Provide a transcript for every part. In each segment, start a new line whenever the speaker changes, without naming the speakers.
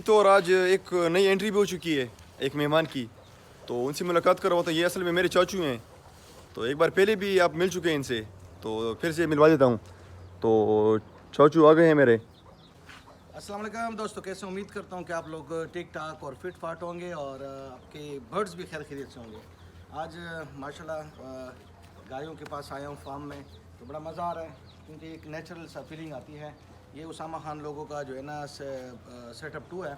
तो और आज एक नई एंट्री भी हो चुकी है एक मेहमान की, तो उनसे मुलाकात कर रहा हूँ। तो ये असल में मेरे चाचू हैं, तो एक बार पहले भी आप मिल चुके हैं इनसे, तो फिर से मिलवा देता हूँ। तो चाचू आ गए हैं मेरे।
अस्सलाम वालेकुम दोस्तों, कैसे उम्मीद करता हूँ कि आप लोग ठीक ठाक और फिट फाट होंगे और आपके बर्ड्स भी खैर खैरियत से होंगे। आज माशाल्लाह गायों के पास आया हूँ फार्म में, तो बड़ा मज़ा आ रहा है क्योंकि एक नेचुरल सा फीलिंग आती है। ये उसामा खान लोगों का जो है ना सेटअप 2 है,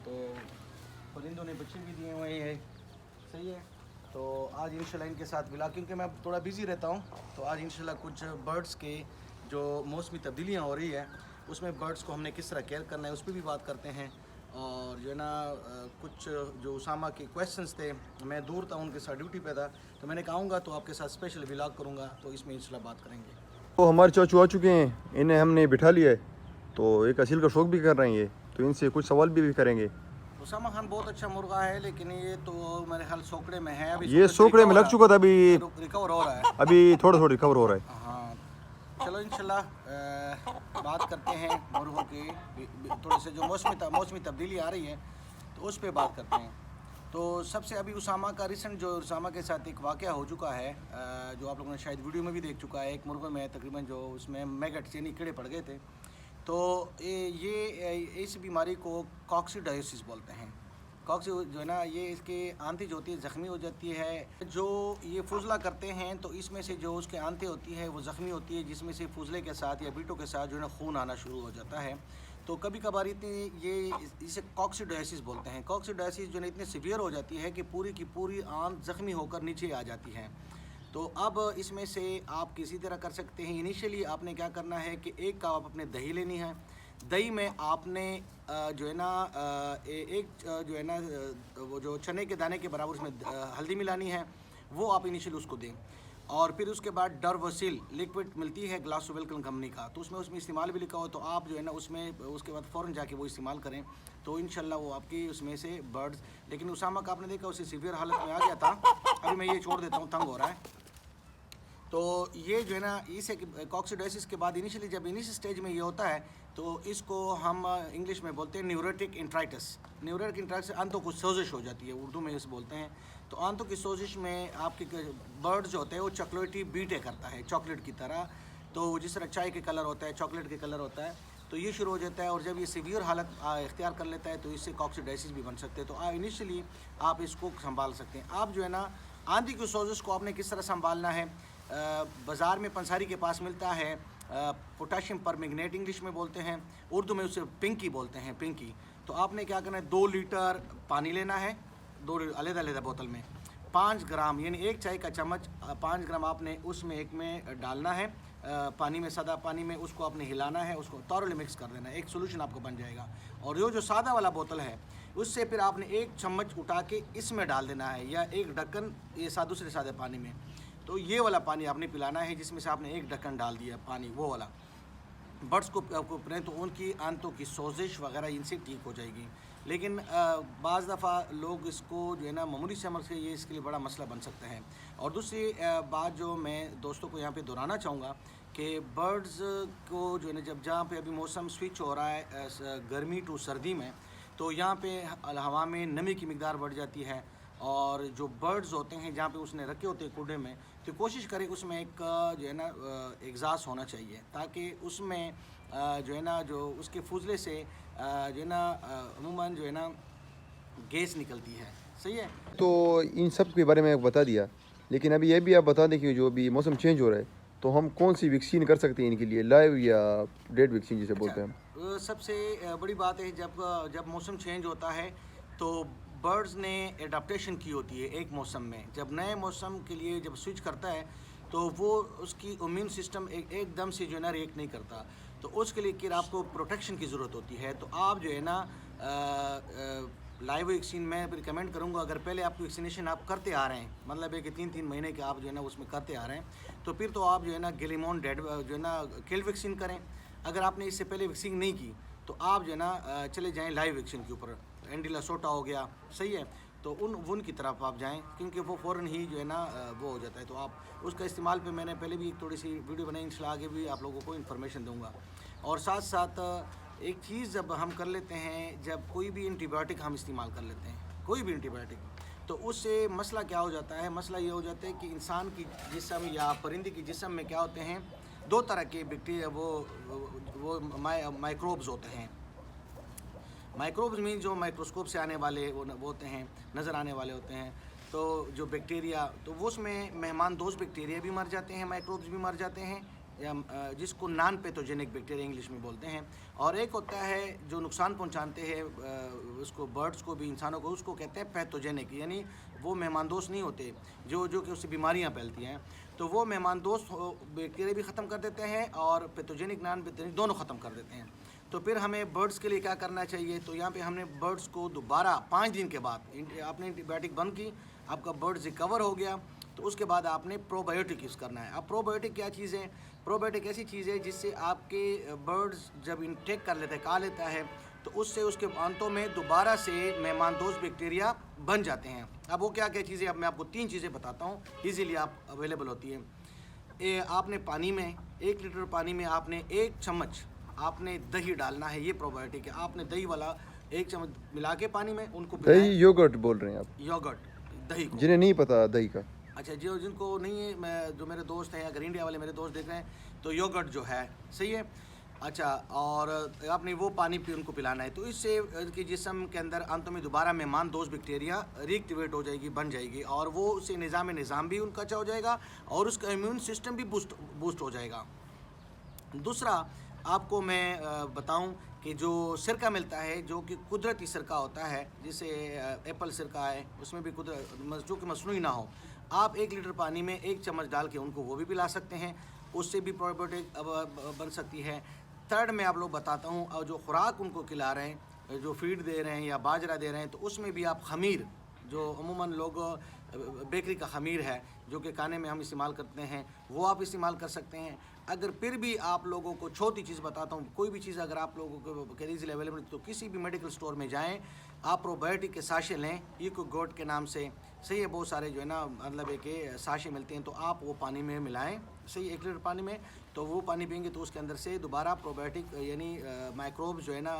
तो परिंदों ने बच्चे भी दिए हुए हैं, सही है। तो आज इंशाल्लाह इनके साथ मिला, क्योंकि मैं थोड़ा बिज़ी रहता हूँ, तो आज इंशाल्लाह कुछ बर्ड्स के जो मौसमी तब्दीलियाँ हो रही है उसमें बर्ड्स को हमने किस तरह केयर करना है उस पर भी बात करते हैं। और जो है ना कुछ जो उसामा के क्वेश्चंस थे, मैं दूर था, उनके साथ ड्यूटी पे था, तो मैंने कहूँगा तो आपके साथ स्पेशल व्लॉग करूँगा, तो इसमें इंशाल्लाह बात करेंगे।
तो हमारे चाचू आ चुके हैं, इन्हें हमने बिठा लिया है, तो एक असील का शौक भी कर रहे हैं ये, तो इनसे कुछ सवाल भी करेंगे।
उसामा खान बहुत अच्छा मुर्गा है, लेकिन ये तो मेरे ख्याल सोकड़े में है अभी।
ये सोकड़े में लग चुका था, अभी
रिकवर हो रहा है,
अभी थोड़ा थोड़ा रिकवर हो रहा है।
हाँ। चलो इंशाल्लाह बात करते हैं मुर्गों की, थोड़े से जो मौसमी तब्दीली आ रही है तो उस पर बात करते हैं। तो सबसे अभी उसामा का रिसेंट जो उसामा के साथ एक वाक़या हो चुका है, जो आप लोगों ने शायद वीडियो में भी देख चुका है। एक मुर्गे में तकरीबन जो उसमें मैगट्स यानी कीड़े पड़ गए थे, तो ये इस बीमारी को कॉक्सीडायोसिस बोलते हैं। कॉक्सी जो है ना, ये इसके आंतें जो होती है ज़ख्मी हो जाती है। जो ये फुजला करते हैं तो इसमें से जो उसके आंतें होती है वो ज़ख्मी होती है, जिसमें से फुजले के साथ या बीटों के साथ जो है ना खून आना शुरू हो जाता है। तो कभी कभार इतनी ये इसे कॉक्सीडायोसिस बोलते हैं। कॉक्सीडायोसिस जो है इतनी सीवियर हो जाती है कि पूरी की पूरी आंत ज़ख्मी होकर नीचे आ जाती है। तो अब इसमें से आप किसी तरह कर सकते हैं। इनिशियली आपने क्या करना है कि एक कप आप अपने दही लेनी है। दही में आपने जो है ना एक जो है ना वो जो चने के दाने के बराबर उसमें हल्दी मिलानी है, वो आप इनिशियली उसको दें। और फिर उसके बाद डरवसिल लिक्विड मिलती है ग्लासोवेल्कन कंपनी का, तो उसमें इस्तेमाल भी लिखा हो, तो आप जो है ना उसमें उसके बाद फ़ौरन जाके वो इस्तेमाल करें, तो इंशाल्लाह वो आपकी उसमें से बर्ड्स। लेकिन उसामा का आपने देखा उसे सीवियर हालत में आ गया था, अभी मैं ये छोड़ देता हूँ, तंग हो रहा है। तो ये जो है ना इसे कॉक्सीडायोसिस के बाद इनिशियली जब इनिशियल स्टेज में ये होता है, तो इसको हम इंग्लिश में बोलते हैं न्यूरोटिक इंट्राइटिस। न्यूरोटिक इंट्राइटिस आंतों को सोजिश हो जाती है, उर्दू में इसे बोलते हैं। तो आंतों की सोजिश में आपके बर्ड जो होते हैं वो चॉकलेटी बीटे करता है, चॉकलेट की तरह। तो जिस तरह चाय के कलर होता है, चॉकलेट के कलर होता है, तो ये शुरू हो जाता है। और जब ये सीवियर हालत इख्तियार कर लेता है तो इससे कॉक्सीडायोसिस भी बन सकते हैं। तो इनिशियली आप इसको संभाल सकते हैं। आप जो है ना आंधी की सोजिश को आपने किस तरह संभालना है, बाज़ार में पंसारी के पास मिलता है पोटाशियम परमैंगनेट, इंग्लिश में बोलते हैं, उर्दू में उसे पिंकी बोलते हैं, पिंकी। तो आपने क्या करना है, 2 लीटर पानी लेना है, 2 अलग-अलग बोतल में 5 ग्राम यानी एक चाय का चम्मच 5 ग्राम आपने उसमें एक में डालना है, पानी में, सादा पानी में। उसको आपने हिलाना है, उसको तौरली मिक्स कर देना है, एक सोल्यूशन आपको बन जाएगा। और जो सादा वाला बोतल है उससे फिर आपने एक चम्मच उठा के इसमें डाल देना है, या एक ढक्कन ये दूसरे सादे पानी में। तो ये वाला पानी आपने पिलाना है जिसमें से आपने एक ढक्कन डाल दिया पानी, वो वाला। बर्ड्स को आपको पिलाएं तो उनकी आंतों की सोजिश वगैरह इनसे ठीक हो जाएगी। लेकिन बाज़ दफ़ा लोग इसको जो है ना मामूली से समझ के ये इसके लिए बड़ा मसला बन सकता है। और दूसरी बात जो मैं दोस्तों को यहाँ पे दोहराना चाहूँगा कि बर्ड्स को जो है ना जब जहाँ पे अभी मौसम स्विच हो रहा है गर्मी टू सर्दी में, तो यहाँ पे हवा में नमी की मिकदार बढ़ जाती है। और जो बर्ड्स होते हैं जहाँ पे उसने रखे होते हैं कूड़े में, तो कोशिश करें उसमें एक जो है ना एग्ज़ास्ट होना चाहिए, ताकि उसमें जो है ना जो उसके फुजले से जो है ना अमूमन जो है ना गैस निकलती है, सही है।
तो इन सब के बारे में बता दिया, लेकिन अभी ये भी आप बता दें कि जो अभी मौसम चेंज हो रहा है, तो हम कौन सी वैक्सीन कर सकते हैं इनके लिए, लाइव या डेड वैक्सीन जिसे बोलते हैं हम।
सबसे बड़ी बात है जब मौसम चेंज होता है तो बर्ड्स ने एडाप्टेशन की होती है एक मौसम में। जब नए मौसम के लिए जब स्विच करता है तो वो उसकी इम्यून सिस्टम एकदम से जो है ना रिएक्ट नहीं करता, तो उसके लिए फिर आपको प्रोटेक्शन की ज़रूरत होती है। तो आप जो है ना लाइव वैक्सीन मैं रिकमेंड करूँगा, अगर पहले आपकी वैक्सीनेशन आप करते आ रहे हैं, मतलब है कि 3-3 महीने के आप जो है ना उसमें करते आ रहे हैं, तो फिर तो आप जो है ना गिलिमोन डेड जो है ना किल वैक्सीन करें। अगर आपने इससे पहले वैक्सीन नहीं की तो आप जो है ना चले जाएँ लाइव वैक्सीन के ऊपर। एंडीला सोटा हो गया, सही है, तो उन की तरफ आप जाएं, क्योंकि वो फ़ौरन ही जो है ना वो हो जाता है। तो आप उसका इस्तेमाल पे मैंने पहले भी एक थोड़ी सी वीडियो बनाई, इंशाल्लाह आगे भी आप लोगों को इन्फॉर्मेशन दूंगा। और साथ साथ एक चीज़ जब हम कर लेते हैं, जब कोई भी एंटीबायोटिक हम इस्तेमाल कर लेते हैं, कोई भी एंटीबायोटिक, तो उससे मसला क्या हो जाता है, मसला ये हो जाता है कि इंसान की जिस्म या परिंदे की जिस्म में क्या होते हैं, दो तरह के बैक्टीरिया वो माइक्रोब्स होते हैं। माइक्रोब्स मीन जो माइक्रोस्कोप से आने वाले वो होते हैं, नज़र आने वाले होते हैं। तो जो बैक्टीरिया, तो वो उसमें मेहमान दोस्त बैक्टीरिया भी मर जाते हैं, माइक्रोब्स भी मर जाते हैं, या जिसको नॉन पैथोजेनिक बैक्टीरिया इंग्लिश में बोलते हैं। और एक होता है जो नुकसान पहुंचाते हैं उसको, बर्ड्स को भी, इंसानों को, उसको कहते हैं पैथोजेनिक, यानी वो मेहमान दोस्त नहीं होते, जो कि उससे बीमारियां फैलती हैं। तो वो मेहमान दोस्त बैक्टीरिया भी ख़त्म कर देते हैं और पैथोजेनिक नॉन पैथोजेनिक दोनों ख़त्म कर देते हैं। तो फिर हमें बर्ड्स के लिए क्या करना चाहिए, तो यहाँ पे हमने बर्ड्स को दोबारा 5 दिन के बाद आपने एंटीबायोटिक बंद की, आपका बर्ड्स रिकवर हो गया, तो उसके बाद आपने प्रोबायोटिक यूज़ करना है। अब प्रोबायोटिक क्या चीज़ है? प्रोबायोटिक ऐसी चीज़ है जिससे आपके बर्ड्स जब इनटेक कर लेते हैं, खा लेता है, तो उससे उसके अंतों में दोबारा से मेहमान दोस्त बैक्टीरिया बन जाते हैं। अब वो क्या क्या चीज़ें, अब मैं आपको 3 चीज़ें बताता हूँ, ईज़िली आप अवेलेबल होती है। आपने पानी में 1 लीटर पानी में आपने 1 चम्मच आपने दही डालना है, ये प्रोबायोटिक है। आपने दही वाला 1 चम्मच मिला के पानी में उनको
दही योगर्ट बोल रहे हैं आप?
योगर्ट, दही को,
जिन्हें नहीं पता दही का।
अच्छा, जो जिनको नहीं है, मैं जो मेरे दोस्त हैं या ग्रीन इंडिया वाले मेरे दोस्त देख रहे हैं, तो योगर्ट जो है सही है। अच्छा, और आपने वो पानी भी उनको पिलाना है, तो इससे उनके जिस्म के अंदर अंत में दोबारा मेहमान दोस्त बैक्टीरिया रिएक्टिवेट हो जाएगी, बन जाएगी, और वो उससे निज़ाम भी उनका अच्छा हो जाएगा और उसका इम्यून सिस्टम भी बूस्ट हो जाएगा। दूसरा आपको मैं बताऊं कि जो सिरका मिलता है, जो कि कुदरती सिरका होता है, जैसे एप्पल सिरका है, उसमें भी जो कि मसनूई ना हो, आप 1 लीटर पानी में 1 चम्मच डाल के उनको वो भी पिला सकते हैं, उससे भी प्रोबायोटिक बन सकती है। थर्ड में आप लोग बताता हूँ, और जो खुराक उनको खिला रहे हैं, जो फीड दे रहे हैं या बाजरा दे रहे हैं, तो उसमें भी आप खमीर, जो अमूमन लोग बेकरी का खमीर है जो कि खाने में हम इस्तेमाल करते हैं, वो आप इस्तेमाल कर सकते हैं। अगर फिर भी आप लोगों को छोटी चीज़ बताता हूँ, कोई भी चीज़ अगर आप लोगों को ईजिली अवेलेबल, तो किसी भी मेडिकल स्टोर में जाएं, आप प्रोबायोटिक के साशे लें, इको गोट के नाम से, सही है। बहुत सारे जो है ना, मतलब है कि साशे मिलते हैं, तो आप वो पानी में मिलाएं, सही, 1 लीटर पानी में, तो वो पानी पियेंगे तो उसके अंदर से दोबारा प्रोबायोटिक यानी माइक्रोब जो है ना,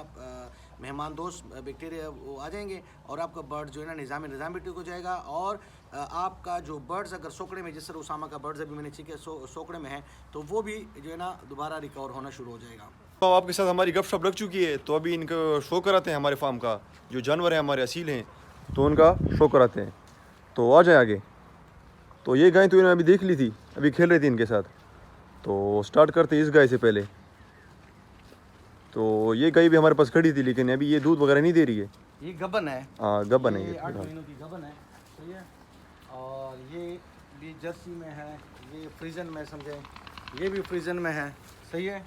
मेहमान दोस्त बैक्टीरिया वो आ जाएंगे, और आपका बर्ड जो है ना निज़ाम भी ठीक हो जाएगा। और आपका जो बर्ड्स अगर सोकड़े में, जिस तरह उसामा का बर्ड्स अभी मैंने चेक किया सोकड़े में है, तो वो भी जो है ना दोबारा रिकवर होना शुरू हो जाएगा।
तो आपके साथ हमारी गपशप लग चुकी है, तो अभी इनको शो कराते हैं हमारे फार्म का, जो जानवर हैं हमारे असील हैं, तो उनका शो कराते हैं। तो आ जाए आगे। तो ये गाय तो इन्होंने अभी देख ली थी, अभी खेल रही थी इनके साथ। तो स्टार्ट करते इस गाय से पहले। तो ये गाय भी हमारे पास खड़ी थी, लेकिन अभी ये दूध वगैरह नहीं दे रही है।
ये गबन है,
हाँ गबन है,
ये 8 महीनों की गबन है, सही है। और ये भी जर्सी में है, ये फ्रीजन में समझे, ये भी फ्रीजन में है, सही है।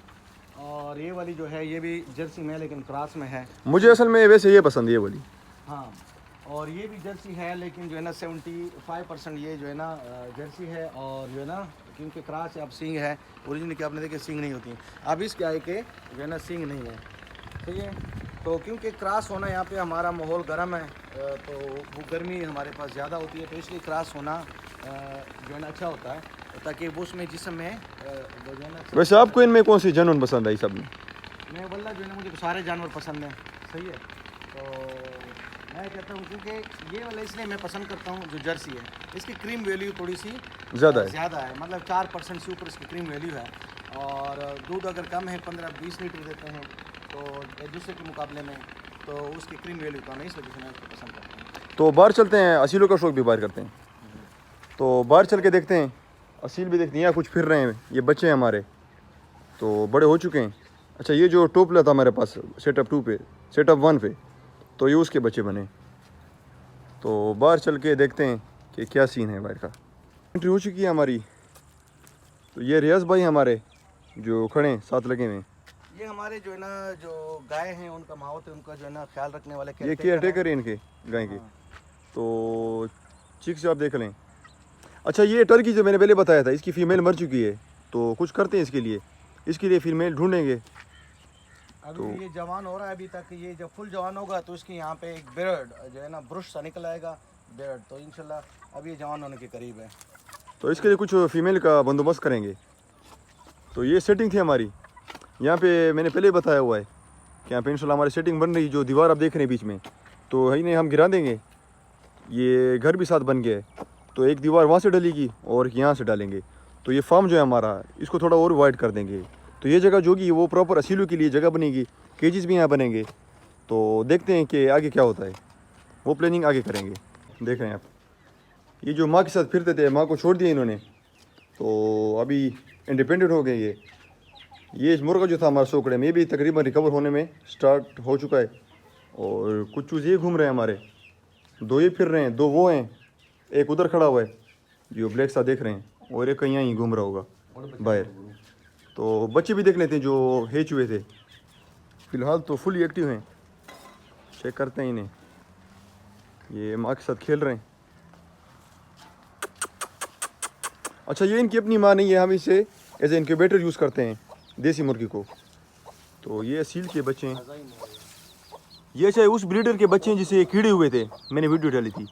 और ये वाली जो है ये भी जर्सी में है, लेकिन क्रॉस में है।
मुझे असल में वैसे ये पसंद है, ये वाली।
हाँ, और ये भी जर्सी है, लेकिन जो है ना 75% ये जो है ना जर्सी है, और जो है ना क्योंकि क्रॉस है, अब सींग है, ओरिजिनल की आपने देखे सींग नहीं होती, अब इसके आए के जो है ना सींग नहीं है, सही है। तो क्योंकि क्रॉस होना, यहाँ पे हमारा माहौल गर्म है, तो वो गर्मी हमारे पास ज़्यादा होती है, तो इसलिए क्रॉस होना जो है ना अच्छा होता है, ताकि वो उसमें जिस्म में वो जो है ना।
वैसे आपको इनमें कौन सी जानवर पसंद आई सब में?
मैं वल्ला जो है ना, मुझे सारे जानवर पसंद हैं, सही है। तो मैं कहता हूँ, क्योंकि ये वाला इसलिए मैं पसंद करता हूँ, जो जर्सी है, इसकी क्रीम वैल्यू थोड़ी सी ज़्यादा है, मतलब 4% से ऊपर इसकी क्रीम वैल्यू है। और दूध अगर कम है, 15-20 लीटर देते हैं, तो दूसरे के मुकाबले में, तो उसकी क्रीम वैल्यू कम है, इस वजह से मैं उसको पसंद करता हूँ।
तो बाहर चलते हैं, असीलों का शौक भी बाहर करते हैं, तो बाहर चल के देखते हैं, असील भी देखते हैं। यहाँ कुछ फिर रहे हैं, ये बच्चे हैं हमारे, तो बड़े हो चुके हैं। अच्छा, ये जो टोपला था हमारे पास सेटअप 2 पे, सेटअप 1 पे, तो ये उसके बच्चे बने। तो बाहर चल के देखते हैं कि क्या सीन है बाहर का। एंट्री हो चुकी है हमारी। तो ये रियाज भाई हमारे जो खड़े हैं, साथ लगे हुए,
ये हमारे जो है ना, जो गाय हैं उनका माहौल है, उनका जो है ना ख्याल रखने वाले
ये केयर टेकर है इनके गाय के। तो चीक से आप देख लें। अच्छा, ये टर्की जो मैंने पहले बताया था, इसकी फ़ीमेल मर चुकी है, तो कुछ करते हैं इसके लिए फ़ीमेल ढूंढेंगे।
अभी तो ये जवान हो रहा है, अभी तक ये जब फुल जवान होगा तो इसके यहाँ पे एक बियर्ड जो है ना, ब्रुश सा निकल आएगा बियर्ड, तो इंशाल्लाह अब ये जवान होने के करीब है।
तो इसके लिए कुछ फीमेल का बंदोबस्त करेंगे। तो ये सेटिंग थी हमारी, यहाँ पे मैंने पहले बताया हुआ है कि यहाँ पे इंशाल्लाह हमारी सेटिंग बन रही, जो दीवार आप देख रहे हैं बीच में, तो है नहीं हम गिरा देंगे। ये घर भी साथ बन गया है, तो एक दीवार वहाँ से डलेगी और यहाँ से डालेंगे। तो ये फार्म जो है हमारा, इसको थोड़ा और वाइड कर देंगे। तो ये जगह जो होगी वो प्रॉपर असीलों के लिए जगह बनेगी, केजेस भी यहाँ बनेंगे। तो देखते हैं कि आगे क्या होता है, वो प्लानिंग आगे करेंगे। देख रहे हैं आप, ये जो माँ के साथ फिरते थे, माँ को छोड़ दिया इन्होंने, तो अभी इंडिपेंडेंट हो गए। ये मुर्गा जो था हमारा सोकड़े में, ये भी तकरीबन रिकवर होने में स्टार्ट हो चुका है। और कुछ चूज़ ये घूम रहे हैं हमारे, 2 ये फिर रहे हैं, 2 वो हैं, एक उधर खड़ा हुआ है जो ब्लैक सा देख रहे हैं, और एक कहीं घूम रहा होगा बाहर। तो बच्चे भी देख लेते हैं जो हेच हुए थे, फ़िलहाल तो फुली एक्टिव हैं। चेक करते हैं इन्हें, ये माँ के साथ खेल रहे हैं। अच्छा, ये इनकी अपनी माँ नहीं है, हम इसे एज ए इनक्यूबेटर यूज़ करते हैं देसी मुर्गी को। तो ये असील के बच्चे हैं, ये चाहे उस ब्रीडर के बच्चे हैं जिसे कीड़े हुए थे, मैंने वीडियो डाली थी,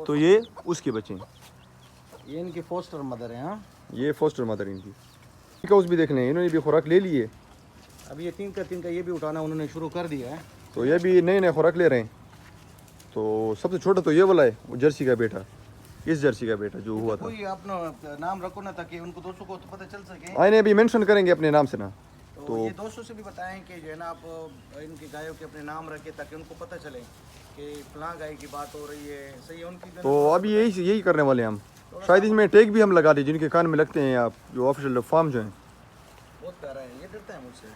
तो ये उसके बच्चे हैं।
ये इनकी फोस्टर मदर है। हाँ,
ये फोस्टर मदर इनकी। हाउस भी देख लें, इन्होंने भी खुराक ले ली है।
अभी ये तीन का ये भी उठाना उन्होंने शुरू कर दिया है।
तो ये भी नए नए खुराक ले रहे हैं। तो सबसे छोटा तो ये वाला है, वो जर्सी का बेटा, इस जर्सी का बेटा जो हुआ था।
कोई अपना नाम रखो ना, ताकि उनको दोस्तों को तो पता चल सके।
आइने अभी मेंशन करेंगे अपने नाम से ना।
तो ये दोस्तों से भी बताएं कि जो है ना, आप इनकी गायों के अपने नाम रखें, ताकि उनको पता चले कि फलां गाय की बात हो रही है। सही है उनकी।
तो अभी यही करने वाले हैं हम। शायद इसमें टैग भी हम लगा दें जिनके कान में लगते हैं, आप जो ऑफिशियल फार्म जो हैं।
बहुत प्यारा है, ये डरता है मुझसे।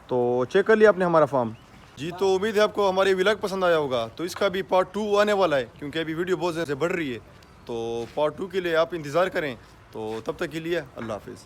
तो चेक कर लिया आपने हमारा फार्म जी। तो उम्मीद है आपको हमारी व्लॉग पसंद आया होगा। तो इसका भी पार्ट 2 आने वाला है, क्योंकि अभी वीडियो बहुत ज़्यादा बढ़ रही है। तो पार्ट 2 के लिए आप इंतज़ार करें। तो तब तक के लिए अल्लाह हाफिज़।